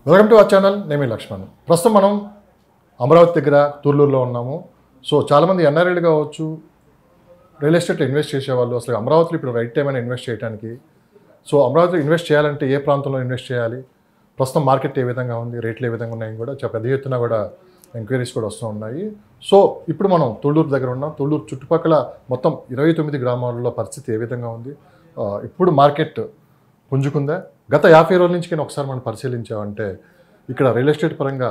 Welcome to our channel. నేను మీ లక్ష్మణ్. ప్రస్తుతం మనం అమరావతి దగ్గర తూర్లూరులో ఉన్నాము. సో చాలామంది ఎన్ఆర్ఐలు కావచ్చు, రియల్ ఎస్టేట్లో ఇన్వెస్ట్ చేసేవాళ్ళు అసలు అమరావతిలో ఇప్పుడు రైట్ టైం అయినా ఇన్వెస్ట్ చేయడానికి. సో అమరావతిలో ఇన్వెస్ట్ చేయాలంటే ఏ ప్రాంతంలో ఇన్వెస్ట్ చేయాలి, ప్రస్తుతం మార్కెట్ ఏ విధంగా ఉంది, రేట్లు ఏ విధంగా ఉన్నాయని కూడా చాలా పెద్ద ఎత్తున కూడా ఎంక్వైరీస్ కూడా వస్తూ ఉన్నాయి. సో ఇప్పుడు మనం తొళ్ళూరు దగ్గర ఉన్నాం. తొళ్ళూరు చుట్టుపక్కల మొత్తం 29 గ్రామాలలో పరిస్థితి ఏ విధంగా ఉంది, ఇప్పుడు మార్కెట్ పుంజుకుందా, గత 50 రోజుల నుంచి కానీ ఒకసారి మనం పరిశీలించామంటే ఇక్కడ రియల్ ఎస్టేట్ పరంగా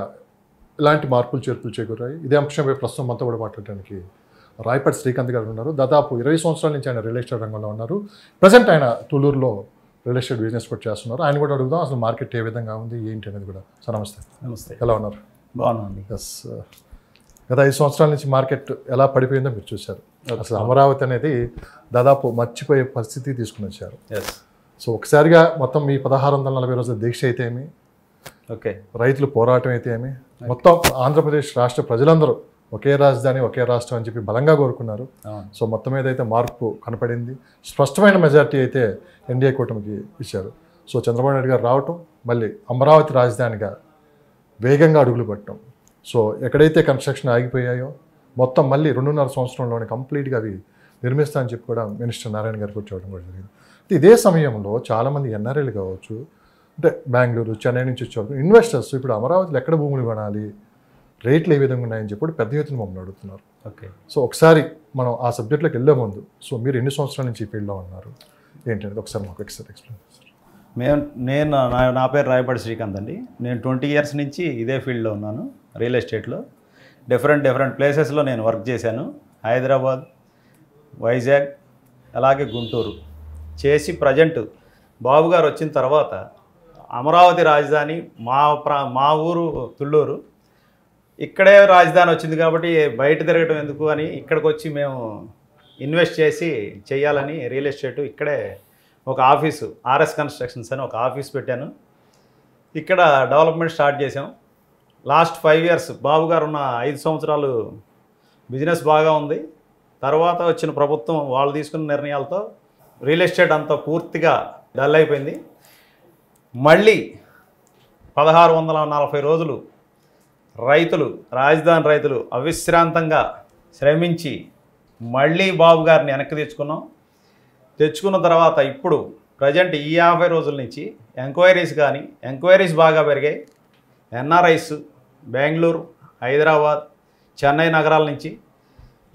ఇలాంటి మార్పులు చేర్పులు చేకూరాయి. ఇదే అంశంపై ప్రస్తుతం మనతో కూడా మాట్లాడడానికి రాయపాటి శ్రీకాంత్ గారు ఉన్నారు. దాదాపు 20 సంవత్సరాల నుంచి ఆయన రియల్ ఎస్టేట్ రంగంలో ఉన్నారు. ప్రజెంట్ ఆయన తొళ్ళూరులో రియల్ ఎస్టేట్ బిజినెస్ కూడా చేస్తున్నారు. ఆయన కూడా అడుగుదాం అసలు మార్కెట్ ఏ విధంగా ఉంది ఏంటి అనేది కూడా. సార్ నమస్తే. నమస్తే. ఎలా ఉన్నారు? బాగున్నాండి. ఎస్, గత 5 సంవత్సరాల నుంచి మార్కెట్ ఎలా పడిపోయిందో మీరు చూశారు. అసలు అమరావతి అనేది దాదాపు మర్చిపోయే పరిస్థితి తీసుకుని వచ్చారు. ఎస్. సో ఒకసారిగా మొత్తం మీ 1640 రోజుల దీక్ష అయితే ఏమి, ఓకే, రైతులు పోరాటం అయితే ఏమి, మొత్తం ఆంధ్రప్రదేశ్ రాష్ట్ర ప్రజలందరూ ఒకే రాజధాని ఒకే రాష్ట్రం అని చెప్పి బలంగా కోరుకున్నారు. సో మొత్తం మీద అయితే మార్పు కనపడింది. స్పష్టమైన మెజారిటీ అయితే ఎన్డీఏ కూటమికి ఇచ్చారు. సో చంద్రబాబు నాయుడు గారు రావటం, మళ్ళీ అమరావతి రాజధానిగా వేగంగా అడుగులు పెట్టడం. సో ఎక్కడైతే కన్స్ట్రక్షన్ ఆగిపోయాయో మొత్తం మళ్ళీ 2.5 సంవత్సరంలోనే కంప్లీట్గా అవి నిర్మిస్తా అని చెప్పి కూడా మినిస్టర్ నారాయణ గారు కూడా చూడడం కూడా జరిగింది. ఇదే సమయంలో చాలామంది ఎన్ఆర్ఐలు కావచ్చు, అంటే బెంగళూరు, చెన్నై నుంచి వచ్చేవాళ్ళు ఇన్వెస్టర్స్ ఇప్పుడు అమరావతిలో ఎక్కడ భూములు కొనాలి, రేట్లు ఏ విధంగా ఉన్నాయని చెప్పి పెద్ద ఎత్తున మమ్మల్ని అడుగుతున్నారు. ఓకే. సో ఒకసారి మనం ఆ సబ్జెక్ట్లోకి వెళ్ళే ముందు, సో మీరు ఎన్ని సంవత్సరాల నుంచి ఈ ఫీల్డ్లో ఉన్నారు ఏంటంటే ఒకసారి మాకు ఒకసారి ఎక్స్ప్లెయిన్ చేస్తారు. నా పేరు రాయపాటి శ్రీకాంత్ అండి. నేను 20 ఇయర్స్ నుంచి ఇదే ఫీల్డ్లో ఉన్నాను. రియల్ ఎస్టేట్లో డిఫరెంట్ ప్లేసెస్లో నేను వర్క్ చేశాను. హైదరాబాద్, వైజాగ్, అలాగే గుంటూరు చేసి ప్రజెంట్ బాబు గారు వచ్చిన తర్వాత అమరావతి రాజధాని మా ఊరు తుళ్ళూరు, ఇక్కడే రాజధాని వచ్చింది కాబట్టి బయట తిరగడం ఎందుకు అని ఇక్కడికి వచ్చి మేము ఇన్వెస్ట్ చేసి చేయాలని రియల్ ఎస్టేట్ ఇక్కడే ఒక ఆఫీసు, ఆర్ఎస్ కన్స్ట్రక్షన్స్ అని ఒక ఆఫీస్ పెట్టాను. ఇక్కడ డెవలప్మెంట్ స్టార్ట్ చేసాం. లాస్ట్ 5 ఇయర్స్ బాబు గారు ఉన్న 5 సంవత్సరాలు బిజినెస్ బాగా ఉంది. తర్వాత వచ్చిన ప్రభుత్వం వాళ్ళు తీసుకున్న నిర్ణయాలతో రియల్ ఎస్టేట్ అంతా పూర్తిగా డల్ అయిపోయింది. మళ్ళీ 1640 రోజులు రాజధాని రైతులు అవిశ్రాంతంగా శ్రమించి మళ్ళీ బాబు గారిని వెనక్కి తెచ్చుకున్న తర్వాత ఇప్పుడు ప్రజెంట్ ఈ 50 రోజుల నుంచి ఎంక్వైరీస్ బాగా పెరిగాయి. ఎన్ఆర్ఐస్ బెంగళూరు, హైదరాబాద్, చెన్నై నగరాల నుంచి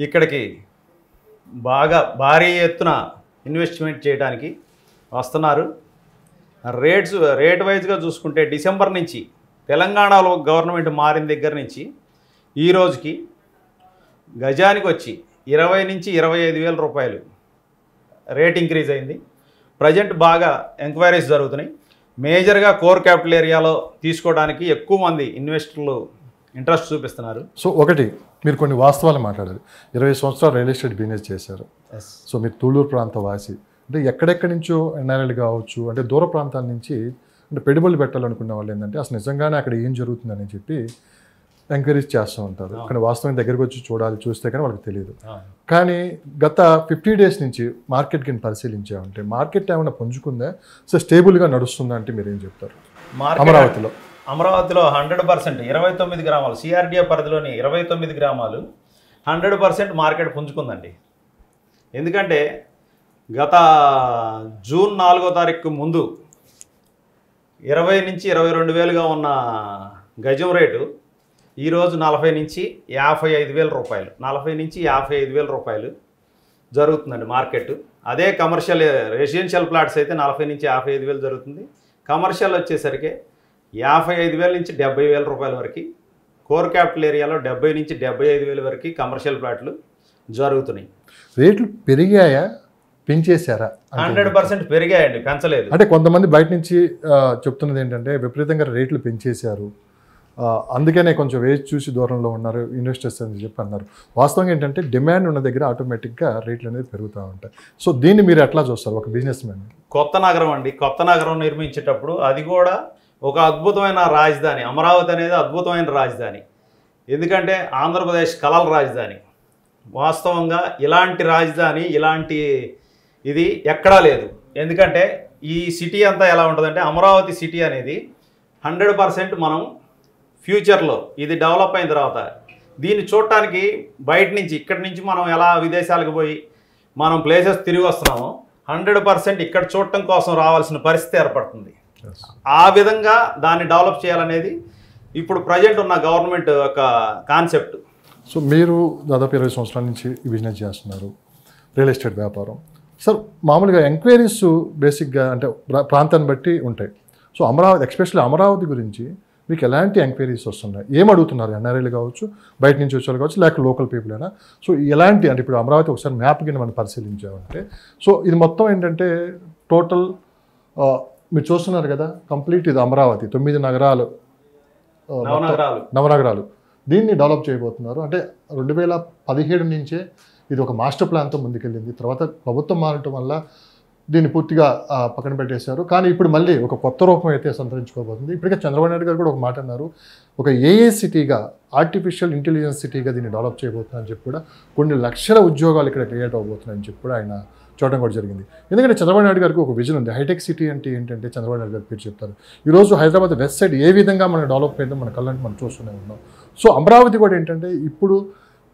ఇక్కడికి బాగా భారీ ఎత్తున ఇన్వెస్ట్మెంట్ చేయడానికి వస్తున్నారు. రేట్ వైజ్గా చూసుకుంటే డిసెంబర్ నుంచి తెలంగాణలో గవర్నమెంట్ మారిన దగ్గర నుంచి ఈ రోజుకి గజానికి వచ్చి 20 నుంచి 25 వేల రూపాయలు రేట్ ఇంక్రీజ్ అయింది. ప్రజెంట్ బాగా ఎంక్వైరీస్ జరుగుతున్నాయి. మేజర్గా కోర్ క్యాపిటల్ ఏరియాలో తీసుకోవడానికి ఎక్కువ మంది ఇన్వెస్టర్లు ఇంట్రెస్ట్ చూపిస్తున్నారు. సో ఒకటి, మీరు కొన్ని వాస్తవాలు మాట్లాడారు. 20 సంవత్సరాలు రియల్ ఎస్టేట్ బిజినెస్ చేశారు. సో మీరు తూళ్ళూరు ప్రాంత వాసి, అంటే ఎక్కడెక్కడి నుంచో ఎన్ఆర్ఐలు కావచ్చు, అంటే దూర ప్రాంతాల నుంచి అంటే పెట్టుబడులు పెట్టాలనుకున్న వాళ్ళు ఏంటంటే అసలు నిజంగానే అక్కడ ఏం జరుగుతుందని చెప్పి ఎంక్వైరీస్ చేస్తూ ఉంటారు. కానీ వాస్తవం దగ్గరికి వచ్చి చూస్తే కానీ వాళ్ళకి తెలియదు. కానీ గత 50 డేస్ నుంచి మార్కెట్ కింద పరిశీలించామంటే మార్కెట్ ఏమైనా పుంజుకుందా, సో స్టేబుల్గా నడుస్తుందా అంటే మీరు ఏం చెప్తారు? అమరావతిలో 100% 29 గ్రామాలు, సిఆర్డిఏ పరిధిలోని 29 గ్రామాలు 100% మార్కెట్ పుంజుకుందండి. ఎందుకంటే గత జూన్ 4వ తారీఖు ముందు 20 నుంచి 22 వేలుగా ఉన్న గజం రేటు ఈరోజు 40 నుంచి 55 వేల రూపాయలు, 40 నుంచి 55 వేల రూపాయలు జరుగుతుందండి మార్కెట్. అదే కమర్షియల్ రెసిడెన్షియల్ ప్లాట్స్ అయితే 40 నుంచి 55 వేలు జరుగుతుంది. కమర్షియల్ వచ్చేసరికి 55 వేల నుంచి 70 వేల రూపాయల వరకు, కోర్ క్యాపిటల్ ఏరియాలో 70 నుంచి 75 వేల వరకు కమర్షియల్ ప్లాట్లు జరుగుతున్నాయి. రేట్లు పెరిగాయా, పెంచేశారా? 100% పెరిగాయండి, పెంచలేదు. అంటే కొంతమంది బయట నుంచి చెప్తున్నది ఏంటంటే విపరీతంగా రేట్లు పెంచేశారు, అందుకనే కొంచెం వేచి చూసి దూరంలో ఉన్నారు ఇన్వెస్టర్స్ అని చెప్పి అన్నారు. వాస్తవంగా ఏంటంటే డిమాండ్ ఉన్న దగ్గర ఆటోమేటిక్గా రేట్లు అనేది పెరుగుతూ ఉంటాయి. సో దీన్ని మీరు ఎట్లా చూస్తారు ఒక బిజినెస్ మ్యాన్? కొత్త నగరం నిర్మించేటప్పుడు అది కూడా ఒక అద్భుతమైన రాజధాని. అమరావతి అనేది అద్భుతమైన రాజధాని. ఎందుకంటే ఆంధ్రప్రదేశ్ కలల రాజధాని. వాస్తవంగా ఇలాంటి రాజధాని, ఇలాంటి ఇది ఎక్కడా లేదు. ఎందుకంటే ఈ సిటీ అంతా ఎలా ఉంటుందంటే అమరావతి సిటీ అనేది 100% మనం ఫ్యూచర్లో ఇది డెవలప్ అయిన తర్వాత దీన్ని చూడటానికి బయట నుంచి ఇక్కడి నుంచి మనం ఎలా విదేశాలకు పోయి మనం ప్లేసెస్ తిరిగి వస్తున్నామో 100% ఇక్కడ చూడటం కోసం రావాల్సిన పరిస్థితి ఏర్పడుతుంది. ఆ విధంగా దాన్ని డెవలప్ చేయాలనేది ఇప్పుడు ప్రజెంట్ ఉన్న గవర్నమెంట్ యొక్క కాన్సెప్ట్. సో మీరు దాదాపు 20 సంవత్సరాల నుంచి ఈ బిజినెస్ చేస్తున్నారు, రియల్ ఎస్టేట్ వ్యాపారం. సార్ మామూలుగా ఎంక్వైరీస్ బేసిక్గా అంటే ప్రాంతాన్ని బట్టి ఉంటాయి. సో అమరావతి, ఎస్పెషల్లీ అమరావతి గురించి మీకు ఎలాంటి ఎంక్వైరీస్ వస్తున్నాయి? ఏం అడుగుతున్నారు? ఎన్ఆర్ఐలు కావచ్చు, బయట నుంచి వచ్చేవాళ్ళు కావచ్చు, లేక లోకల్ పీపుల్ అయినా. సో ఎలాంటి అంటే ఇప్పుడు అమరావతి ఒకసారి మ్యాప్ కింద మనం పరిశీలించామంటే, సో ఇది మొత్తం ఏంటంటే టోటల్ మీరు చూస్తున్నారు కదా, కంప్లీట్ ఇది అమరావతి 9 నగరాలు, నవనగరాలు దీన్ని డెవలప్ చేయబోతున్నారు. అంటే 2017 నుంచే ఇది ఒక మాస్టర్ ప్లాన్తో ముందుకెళ్ళింది. తర్వాత ప్రభుత్వం మారటం వల్ల దీన్ని పూర్తిగా పక్కన పెట్టేశారు. కానీ ఇప్పుడు మళ్ళీ ఒక కొత్త రూపం అయితే సంతరించుకోబోతుంది. ఇప్పటికే చంద్రబాబు నాయుడు గారు కూడా ఒక మాట అన్నారు, ఒక ఏఏ సిటీగా, ఆర్టిఫిషియల్ ఇంటెలిజెన్స్ సిటీగా దీన్ని డెవలప్ చేయబోతున్నారని చెప్పి కూడా, కొన్ని లక్షల ఉద్యోగాలు ఇక్కడ క్రియేట్ అవబోతున్నాయని చెప్పి కూడా ఆయన చూడడం కూడా జరిగింది. ఎందుకంటే చంద్రబాబు నాయుడు గారికి ఒక విజన్ ఉంది. హైటెక్ సిటీ అంటే ఏంటంటే చంద్రబాబు నాయుడు గారు పేరు చెప్తారు. ఈరోజు హైదరాబాద్ వెస్ట్ సైడ్ ఏ విధంగా మనం డెవలప్ అయిందో మన కళ్ళంటే మనం చూస్తూనే ఉన్నాం. సో అమరావతి కూడా ఏంటంటే ఇప్పుడు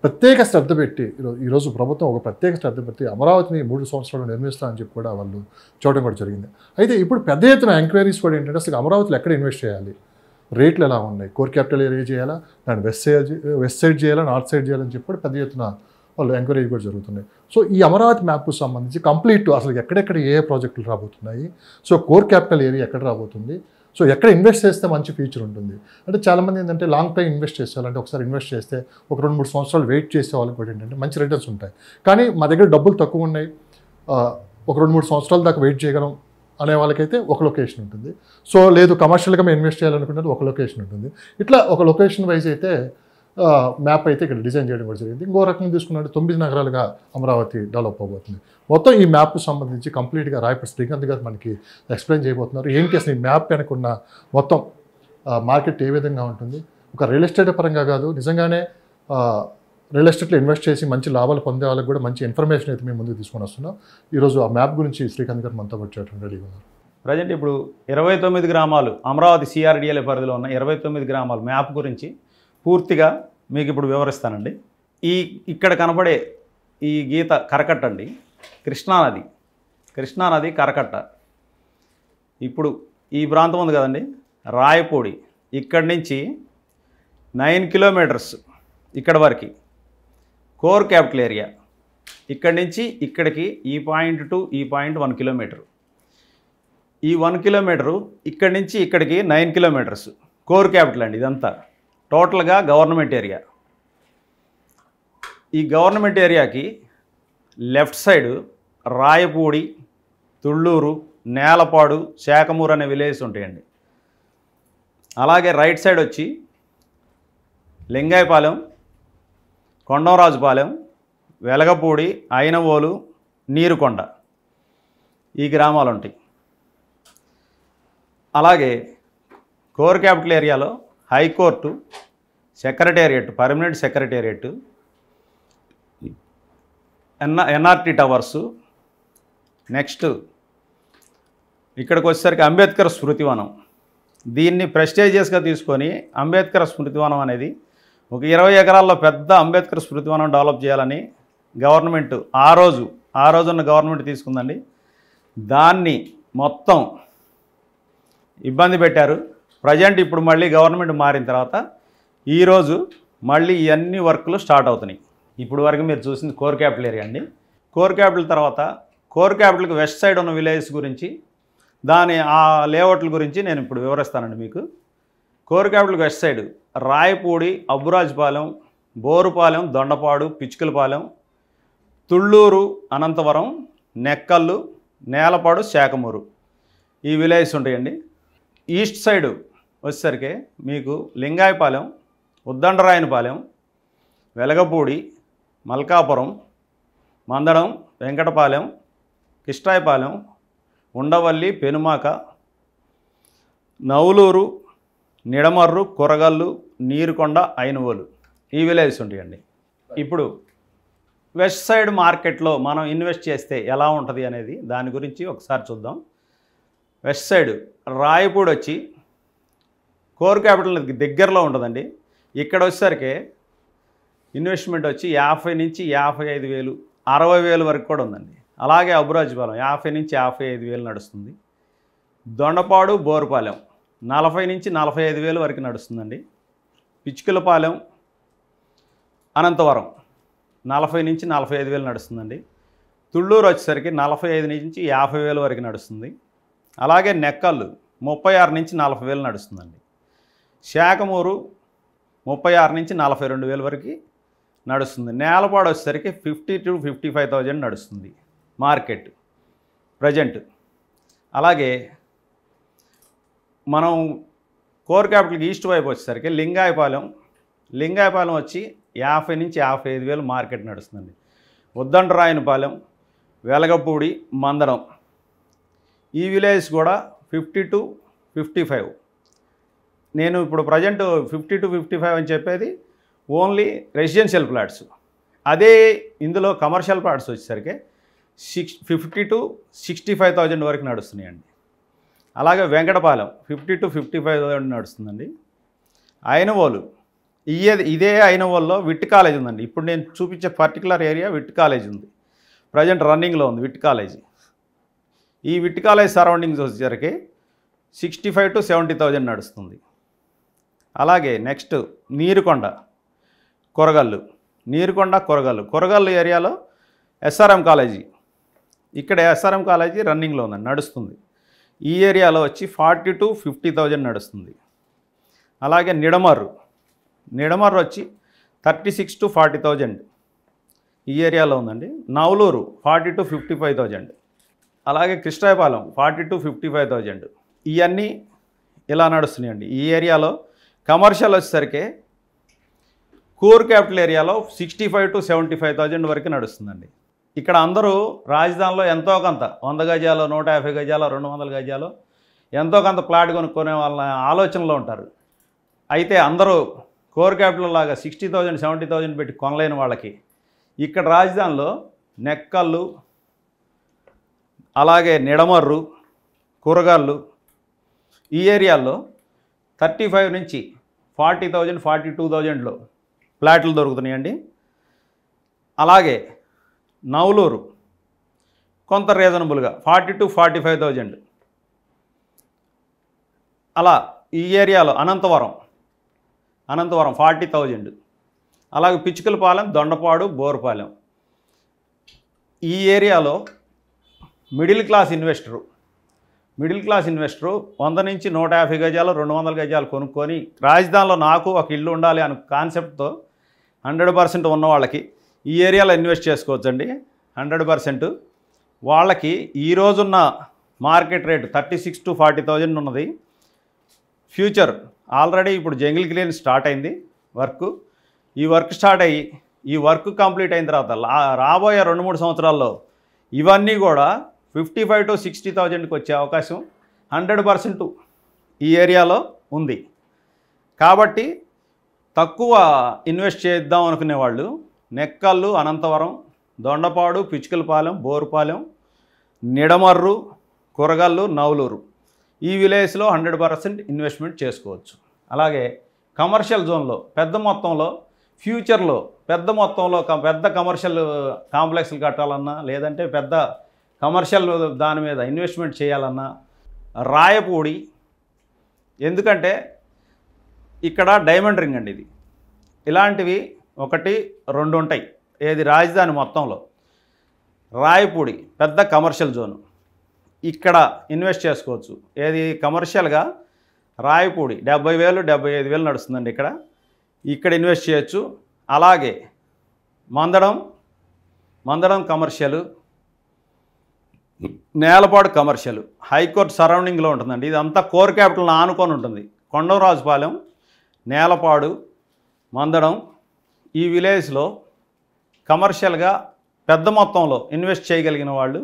ప్రత్యేక శ్రద్ధ పెట్టి ఈరోజు ప్రభుత్వం ఒక ప్రత్యేక శ్రద్ధ పెట్టి అమరావతిని 3 సంవత్సరాలు నిర్మిస్తామని చెప్పి కూడా వాళ్ళు చూడడం కూడా జరిగింది. అయితే ఇప్పుడు పెద్ద ఎత్తున ఎంక్వైరీస్ కూడా ఏంటంటే అసలు అమరావతిలో ఎక్కడ ఇన్వెస్ట్ చేయాలి, రేట్లు ఎలా ఉన్నాయి, కోర్ క్యాపిటల్ ఏరియా చేయాలా, దాన్ని వెస్ట్ సైడ్ చేయాలా, నార్త్ సైడ్ చేయాలని చెప్పి కూడా పెద్ద ఎత్తున వాళ్ళు ఎంక్వైరీ కూడా జరుగుతున్నాయి. సో ఈ అమరావతి మ్యాప్కు సంబంధించి కంప్లీట్ అసలు ఎక్కడెక్కడ ఏ ప్రాజెక్టులు రాబోతున్నాయి, సో కోర్ క్యాపిటల్ ఏరియా ఎక్కడ రాబోతుంది, సో ఎక్కడ ఇన్వెస్ట్ చేస్తే మంచి ఫ్యూచర్ ఉంటుంది. అంటే చాలామంది ఏంటంటే లాంగ్ టైం ఇన్వెస్ట్ చేసేయాలంటే ఒకసారి ఇన్వెస్ట్ చేస్తే ఒక 2-3 సంవత్సరాలు వెయిట్ చేసే వాళ్ళకి కూడా ఏంటంటే మంచి రిటర్న్స్ ఉంటాయి. కానీ మా దగ్గర డబ్బులు తక్కువ ఉన్నాయి, ఒక 2-3 సంవత్సరాల దాకా వెయిట్ చేయగలం అనే వాళ్ళకైతే ఒక లొకేషన్ ఉంటుంది. సో లేదు కమర్షియల్గా మేము ఇన్వెస్ట్ చేయాలనుకుంటే ఒక లొకేషన్ ఉంటుంది. ఇట్లా ఒక లొకేషన్ వైజ్ అయితే మ్యాప్ అయితే ఇక్కడ డిజైన్ చేయడం కూడా జరిగింది. ఇంకో రకంగా తీసుకున్నట్టు 9 నగరాలుగా అమరావతి డెవలప్ అవబోతుంది. మొత్తం ఈ మ్యాప్కు సంబంధించి కంప్లీట్గా రాయపడి శ్రీకాంత్ గారు మనకి ఎక్స్ప్లెయిన్ చేయబోతున్నారు. ఏంటి అసలు ఈ మ్యాప్ వెనకున్న మొత్తం మార్కెట్ ఏ విధంగా ఉంటుంది, ఒక రియల్ ఎస్టేట్ పరంగా కాదు, నిజంగానే రియల్ ఎస్టేట్లో ఇన్వెస్ట్ చేసి మంచి లాభాలు పొందే వాళ్ళకి కూడా మంచి ఇన్ఫర్మేషన్ అయితే మేము ముందుకు తీసుకొని వస్తున్నాం. ఈరోజు ఆ మ్యాప్ గురించి శ్రీకాంత్ గారు మనతో వచ్చేటప్పుడు రెడీగా ఉన్నారు. ప్రజెంట్ ఇప్పుడు 29 గ్రామాలు అమరావతి సిఆర్డిఎల్ పరిధిలో ఉన్న 29 గ్రామాల మ్యాప్ గురించి పూర్తిగా మీకు ఇప్పుడు వివరిస్తానండి. ఇక్కడ కనపడే ఈ గీత కరకట్ట అండి, కృష్ణానది కరకట్ట. ఇప్పుడు ఈ ప్రాంతం ఉంది కదండి, రాయపూడి, ఇక్కడి నుంచి 9 కిలోమీటర్స్ ఇక్కడ వరకు కోర్ క్యాపిటల్ ఏరియా. ఇక్కడి నుంచి ఇక్కడికి ఈ పాయింట్ టు ఈ పాయింట్ 1 కిలోమీటర్. ఈ 1 కిలోమీటరు ఇక్కడి నుంచి ఇక్కడికి 9 కిలోమీటర్స్ కోర్ క్యాపిటల్ అండి. ఇదంతా టోటల్గా గవర్నమెంట్ ఏరియా. ఈ గవర్నమెంట్ ఏరియాకి లెఫ్ట్ సైడ్ రాయపూడి, తుళ్ళూరు, నేలపాడు, శాఖమూరు అనే విలేజెస్ ఉంటాయండి. అలాగే రైట్ సైడ్ వచ్చి లింగాయపాలెం, కొండవరాజుపాలెం, వెలగపూడి, అయినవోలు, నీరుకొండ ఈ గ్రామాలు ఉంటాయి. అలాగే కోర్ క్యాపిటల్ ఏరియాలో high court, secretariat, permanent secretariat, NRT towers, next ఇక్కడికి వచ్చేసరికి అంబేద్కర్ స్మృతివనం. దీన్ని ప్రెస్టేజియస్గా తీసుకొని అంబేద్కర్ స్మృతివనం అనేది ఒక 20 ఎకరాల్లో పెద్ద అంబేద్కర్ స్మృతివనం డెవలప్ చేయాలని గవర్నమెంట్ ఆ రోజున్న గవర్నమెంట్ తీసుకుందండి. దాన్ని మొత్తం ఇబ్బంది పెట్టారు. ప్రజెంట్ ఇప్పుడు మళ్ళీ గవర్నమెంట్ మారిన తర్వాత ఈరోజు మళ్ళీ ఇవన్నీ వర్క్లు స్టార్ట్ అవుతున్నాయి. ఇప్పుడు వరకు మీరు చూసింది కోర్ క్యాపిటల్ ఏరియా అండి. కోర్ క్యాపిటల్ తర్వాత కోర్ క్యాపిటల్కి వెస్ట్ సైడ్ ఉన్న విలేజెస్ గురించి, దాని ఆ లేఅవుట్ల గురించి నేను ఇప్పుడు వివరిస్తానండి మీకు. కోర్ క్యాపిటల్కి వెస్ట్ సైడ్ రాయపూడి, అబ్బురాజుపాలెం, బోరుపాలెం, దొండపాడు, పిచ్చుకలపాలెం, తుళ్ళూరు, అనంతవరం, నెక్కల్లు, నేలపాడు, శాఖమూరు ఈ విలేజెస్ ఉంటాయండి. ఈస్ట్ సైడు వచ్చేసరికి మీకు లింగాయపాలెం, ఉద్దండరాయనపాలెం, వెలగపూడి, మల్కాపురం, మందడం, వెంకటపాలెం, కిష్టాయపాలెం, ఉండవల్లి, పెనుమాక, నవులూరు, నిడమర్రు, కొరగల్లు, నీరుకొండ, అయినవోలు ఈ విలేజెస్ ఉంటాయండి. ఇప్పుడు వెస్ట్ సైడ్ మార్కెట్లో మనం ఇన్వెస్ట్ చేస్తే ఎలా ఉంటుంది అనేది దాని గురించి ఒకసారి చూద్దాం. వెస్ట్ సైడ్ రాయపూడి వచ్చి కోర్ క్యాపిటల్ దగ్గరలో ఉంటుందండి. ఇక్కడ వచ్చేసరికి ఇన్వెస్ట్మెంట్ వచ్చి 50 నుంచి 55,000, 60,000 వరకు కూడా ఉందండి. అలాగే అబురాజుపాలెం 50 నుంచి 55,000 నడుస్తుంది. దొండపాడు బోరుపాలెం 40 నుంచి 45,000 వరకు నడుస్తుందండి. పిచ్చుకలపాలెం అనంతవరం 40 నుంచి 45,000 నడుస్తుందండి. తుళ్ళూరు వచ్చేసరికి 45 నుంచి 50,000 వరకు నడుస్తుంది. అలాగే నెక్కల్లు 36 నుంచి 40,000 నడుస్తుందండి. శాఖమూరు 36 నుంచి 42,000 వరకు నడుస్తుంది. నేలపాడు వచ్చేసరికి 50 to 55,000 నడుస్తుంది మార్కెట్ ప్రజెంట్. అలాగే మనం కోర్ క్యాపిటల్కి ఈస్ట్ వైపు వచ్చేసరికి లింగాయపాలెం వచ్చి 50 నుంచి 55,000 మార్కెట్ నడుస్తుందండి. ఉద్దండరాయనపాలెం, వెలగపూడి, మందడం ఈ విలేజ్ కూడా 50 to 55. నేను ఇప్పుడు ప్రజెంట్ 50 to 55 అని చెప్పేది ఓన్లీ రెసిడెన్షియల్ ప్లాట్స్. అదే ఇందులో కమర్షియల్ ప్లాట్స్ వచ్చేసరికి 50 to 65,000 వరకు నడుస్తున్నాయండి. అలాగే వెంకటపాలెం 50 to 55,000 నడుస్తుందండి. ఐనవోలు ఇదే ఐనవోల్లో విట్ కాలేజ్ ఉందండి. ఇప్పుడు నేను చూపించే పర్టికులర్ ఏరియా విట్ కాలేజ్ ఉంది, ప్రజెంట్ రన్నింగ్లో ఉంది విట్ కాలేజీ. ఈ విట్ కాలేజ్ సరౌండింగ్స్ వచ్చేసరికి 65 to 70,000 నడుస్తుంది. అలాగే నెక్స్ట్ కొరగల్లు ఏరియాలో ఎస్ఆర్ఎం కాలేజీ, ఇక్కడ ఎస్ఆర్ఎం కాలేజీ రన్నింగ్లో ఉందండి, నడుస్తుంది. ఈ ఏరియాలో వచ్చి 40 to 50,000 నడుస్తుంది. అలాగే నిడమర్రు వచ్చి 36 to 40,000 ఈ ఏరియాలో ఉందండి. నవలూరు 40 to 55,000. అలాగే కృష్ణాయపాలెం 40 to 55,000. ఇవన్నీ ఇలా నడుస్తున్నాయండి. ఈ ఏరియాలో కమర్షియల్ వచ్చేసరికి కోర్ క్యాపిటల్ ఏరియాలో 65 to 75,000 వరకు నడుస్తుందండి. ఇక్కడ అందరూ రాజధానిలో ఎంతో కొంత 100 గజాలు, 150 గజాలు, 200 గజాలు ఎంతో కొంత ప్లాట్ కొనుక్కునే వాళ్ళ ఆలోచనలో ఉంటారు. అయితే అందరూ కోర్ క్యాపిటల్ లాగా 60,000, 70,000 పెట్టి కొనలేని వాళ్ళకి ఇక్కడ రాజధానిలో నెక్కల్లు, అలాగే నిడమర్రు, కూరగాళ్ళు ఈ ఏరియాల్లో 35 నుంచి 40,000, 42,000లో ఫ్లాట్లు దొరుకుతున్నాయండి. అలాగే నవలూరు కొంత రీజనబుల్గా 40 to 45,000. అలా ఈ ఏరియాలో అనంతవరం 40,000. అలాగే పిచ్చుకలపాలెం, దొండపాడు, బోరుపాలెం ఈ ఏరియాలో మిడిల్ క్లాస్ ఇన్వెస్టరు 100 నుంచి 150 గజాలు, 200 గజాలు కొనుక్కొని రాజధానిలో నాకు ఒక ఇల్లు ఉండాలి అనే కాన్సెప్ట్తో 100% ఉన్న వాళ్ళకి ఈ ఏరియాలో ఇన్వెస్ట్ చేసుకోవచ్చండి. 100% వాళ్ళకి ఈరోజున్న మార్కెట్ రేటు 36 to 40,000 ఉన్నది. ఫ్యూచర్ ఆల్రెడీ ఇప్పుడు జంగిల్ క్లీన్ స్టార్ట్ అయింది ఈ వర్క్ స్టార్ట్ అయ్యి ఈ వర్క్ కంప్లీట్ అయిన తర్వాత రాబోయే 2-3 సంవత్సరాల్లో ఇవన్నీ కూడా 55 to 60,000కి వచ్చే అవకాశం 100% ఈ ఏరియాలో ఉంది. కాబట్టి తక్కువ ఇన్వెస్ట్ చేద్దాం అనుకునే వాళ్ళు నెక్కల్లు, అనంతవరం, దొండపాడు, పిచ్చుకలపాలెం, బోరుపాలెం, నిడమర్రు, కూరగల్లు, నవలూరు ఈ విలేజ్లో 100% ఇన్వెస్ట్మెంట్ చేసుకోవచ్చు. అలాగే కమర్షియల్ జోన్లో ఫ్యూచర్లో పెద్ద కమర్షియల్ కాంప్లెక్స్లు కట్టాలన్నా, లేదంటే పెద్ద కమర్షియల్ దాని మీద ఇన్వెస్ట్మెంట్ చేయాలన్నా రాయపూడి, ఎందుకంటే ఇక్కడ డైమండ్ రింగ్ అండి, ఇది ఇలాంటివి 1-2 ఉంటాయి. ఏది రాజధాని మొత్తంలో రాయపూడి పెద్ద కమర్షియల్ జోను, ఇక్కడ ఇన్వెస్ట్ చేసుకోవచ్చు. ఏది కమర్షియల్గా రాయపూడి 70,000, 75,000 నడుస్తుందండి. ఇక్కడ ఇన్వెస్ట్ చేయొచ్చు. అలాగే Mandadam commercial, Nelapadu commercial high court సరౌండింగ్లో ఉంటుందండి. ఇదంతా కోర్ క్యాపిటల్ ఆనుకొని ఉంటుంది. కొండరాజుపాలెం, నేలపాడు, మందడం ఈ విలేజ్లో కమర్షియల్గా పెద్ద మొత్తంలో ఇన్వెస్ట్ చేయగలిగిన వాళ్ళు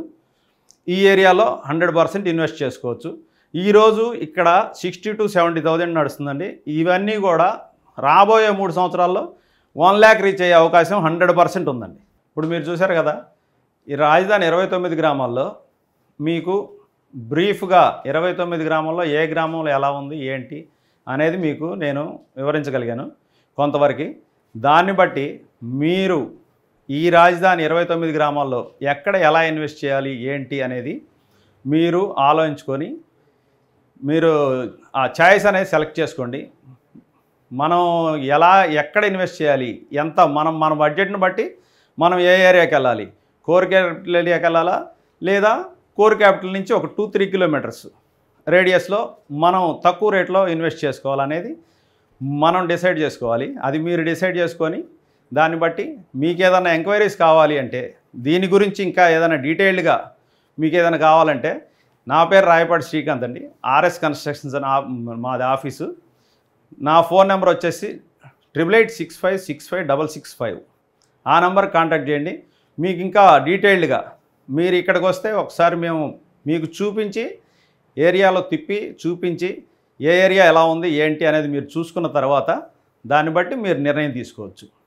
ఈ ఏరియాలో 100% ఇన్వెస్ట్ చేసుకోవచ్చు. ఈరోజు ఇక్కడ 60 to 70,000 నడుస్తుందండి. ఇవన్నీ కూడా రాబోయే 3 సంవత్సరాల్లో 1 lakh రీచ్ అయ్యే అవకాశం 100% ఉందండి. ఇప్పుడు మీరు చూశారు కదా, ఈ రాజధాని 29 గ్రామాల్లో మీకు బ్రీఫ్గా 29 గ్రామాల్లో ఏ గ్రామంలో ఎలా ఉంది ఏంటి అనేది మీకు నేను వివరించగలిగాను కొంతవరకు. దాన్ని బట్టి మీరు ఈ రాజధాని 29 గ్రామాల్లో ఎక్కడ ఎలా ఇన్వెస్ట్ చేయాలి ఏంటి అనేది మీరు ఆలోచించుకొని మీరు ఆ చాయిస్ అనేది సెలెక్ట్ చేసుకోండి. మనం ఎక్కడ ఇన్వెస్ట్ చేయాలి, ఎంత మన బడ్జెట్ని బట్టి మనం ఏ ఏరియాకి వెళ్ళాలి, కోర్ క్యాపిటల్ ఏరియాకి వెళ్ళాలా లేదా కోర్ క్యాపిటల్ నుంచి ఒక 2-3 కిలోమీటర్స్ రేడియస్లో మనం తక్కువ రేట్లో ఇన్వెస్ట్ చేసుకోవాలనేది మనం డిసైడ్ చేసుకోవాలి. అది మీరు డిసైడ్ చేసుకొని దాన్ని బట్టి మీకు ఏదైనా ఎంక్వైరీస్ కావాలి అంటే, దీని గురించి ఇంకా ఏదైనా డీటెయిల్డ్గా మీకు ఏదైనా కావాలంటే, నా పేరు రాయపాటి శ్రీకాంత్ అండి, ఆర్ఎస్ కన్స్ట్రక్షన్స్ అని మాది ఆఫీసు. నా ఫోన్ నెంబర్ వచ్చేసి 8886565665. ఆ నెంబర్ కాంటాక్ట్ చేయండి. మీకు ఇంకా డీటెయిల్డ్గా మీరు ఇక్కడికి వస్తే ఒకసారి మేము మీకు చూపించి ఏరియాలో తిప్పి చూపించి ఏ ఏరియా ఎలా ఉంది ఏంటి అనేది మీరు చూసుకున్న తర్వాత దాన్ని బట్టి మీరు నిర్ణయం తీసుకోవచ్చు.